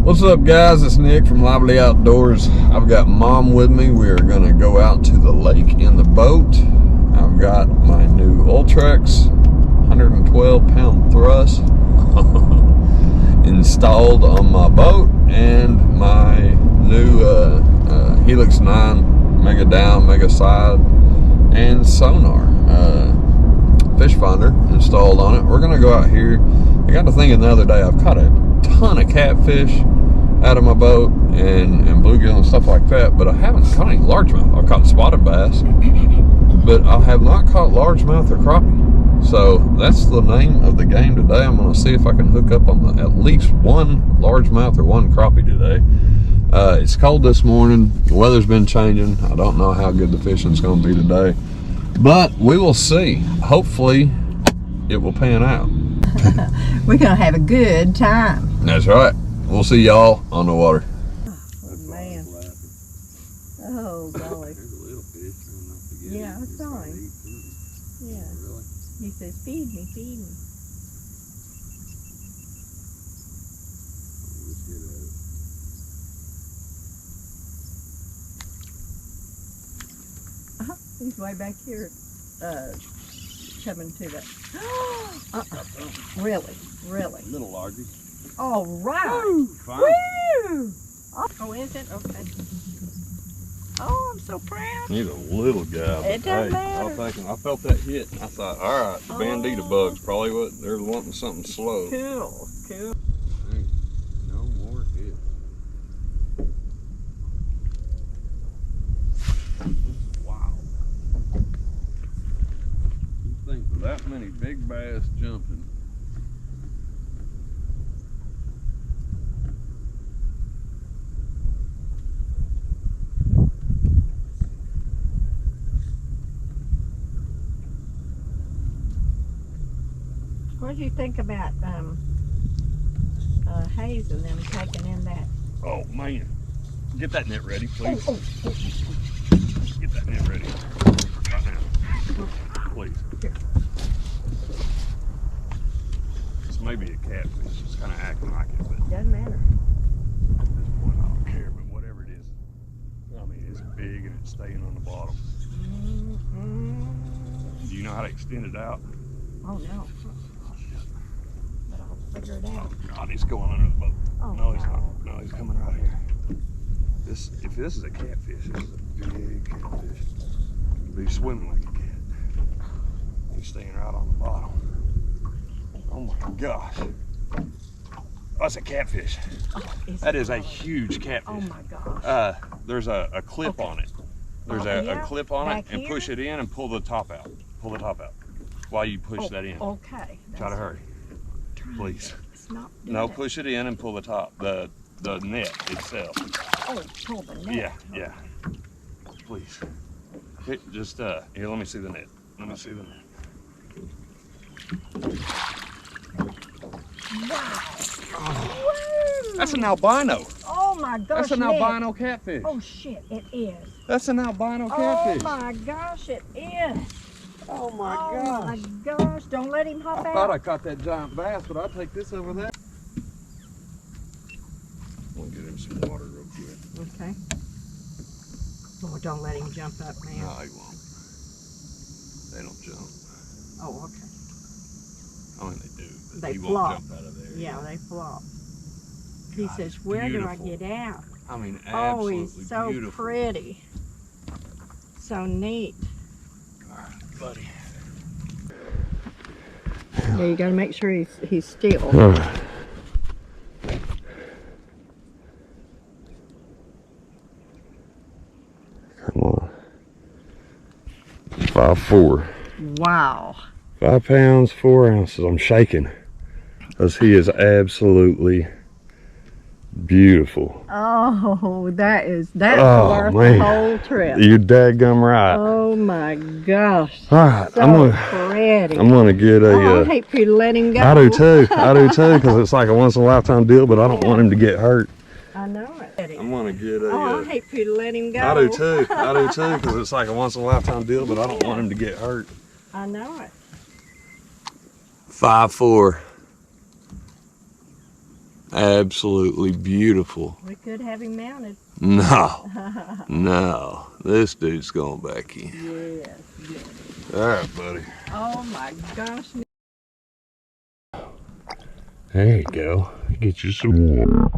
What's up, guys? It's Nick from Lively Outdoors. I've got Mom with me. We are going to go out to the lake in the boat. I've got my new Ultrex 112-pound thrust installed on my boat, and my new Helix 9 Mega Down, Mega Side, and sonar fish finder installed on it. We're going to go out here. I got to thinking the other day, I've caught a ton of catfish out of my boat and bluegill and stuff like that, but I haven't caught any largemouth. I've caught spotted bass, but I have not caught largemouth or crappie. So that's the name of the game today. I'm going to see if I can hook up on at least one largemouth or one crappie today. It's cold this morning. The weather's been changing. I don't know how good the fishing's going to be today, but we will see. Hopefully it will pan out. We're going to have a good time. That's right. We'll see y'all on the water. Oh, man. Oh, golly. There's a little fish trying not to get Yeah, I saw him. Yeah. Really? He says, feed me, feed me. Let's get at it. He's way back here, coming to that. Really? Really? A little larger. All right. Woo! Fine. Woo! Oh, is it? Okay. Oh, I'm so proud. He's a little guy. It doesn't I was matter. thinking, I felt that hit, and I thought, all right, the bandita bugs probably what they're wanting something slow. Cool, cool. No more fish. Wow. You think with that many big bass jumping. What do you think about Hayes and them taking in that? Oh man. Get that net ready, please. Oh. Get that net ready. Right now. Please. Here. This may be a catfish. It's kind of acting like it, but Doesn't matter. at this point I don't care. But whatever it is, I mean, it's big and it's staying on the bottom. Do you know how to extend it out? Oh no. But I'll figure it out. God, he's going under the boat. Oh, No, he's no. not. No, he's coming right here. If this is a catfish, this is a big catfish. He's swimming like a cat. He's staying right on the bottom. Oh my gosh. That's a catfish. Oh, That is a it? huge catfish. Oh my gosh. There's a clip Okay. on it. There's Oh, a yeah? clip on Back it, and here? push it in and pull the top out. Pull the top out while you push that in. Okay. Try to hurry, please. It's not No, good. push it in and pull the top, the net itself. Oh, pull the net. Yeah. Please. Just here. Let me see the net. Let me see the net. Wow. That's an albino. Oh my gosh. That's an Nick. albino catfish. Oh shit, it is. That's an albino Oh catfish. my gosh, it is. Oh my Oh my gosh, don't let him hop I out. thought I caught that giant bass, but I'll take this over there. I'm gonna get him some water real quick. Okay. Oh, don't let him jump up now. No, he won't. They don't jump. Oh, okay. I mean, they do, but They he flop. won't jump out of there. Yeah, they flop. He God, says, where beautiful. do I get out? I mean, Oh, absolutely he's so beautiful. pretty. So neat. All right, buddy. Yeah, you gotta make sure he's still. All right. Come on. 5'4". Wow. 5 pounds, 4 ounces. I'm shaking because he is absolutely beautiful. Oh, that's Oh, worth man. the whole trip. You're dadgum right. Oh my gosh. All right, So I'm pretty. gonna get a. Oh, I hate for you to let him go. I do too. I do too, because it's like a once in a lifetime deal. But I don't want him to get hurt. I know it. I'm gonna get a. Oh, I hate for you to let him go. I do too. I do too, because it's like a once in a lifetime deal. But I don't want him to get hurt. I know it. 5'4". Absolutely beautiful. We could have him mounted. No, no. This dude's going back in. Yes, yes. All right, buddy. Oh my gosh. There you go. Get you some water.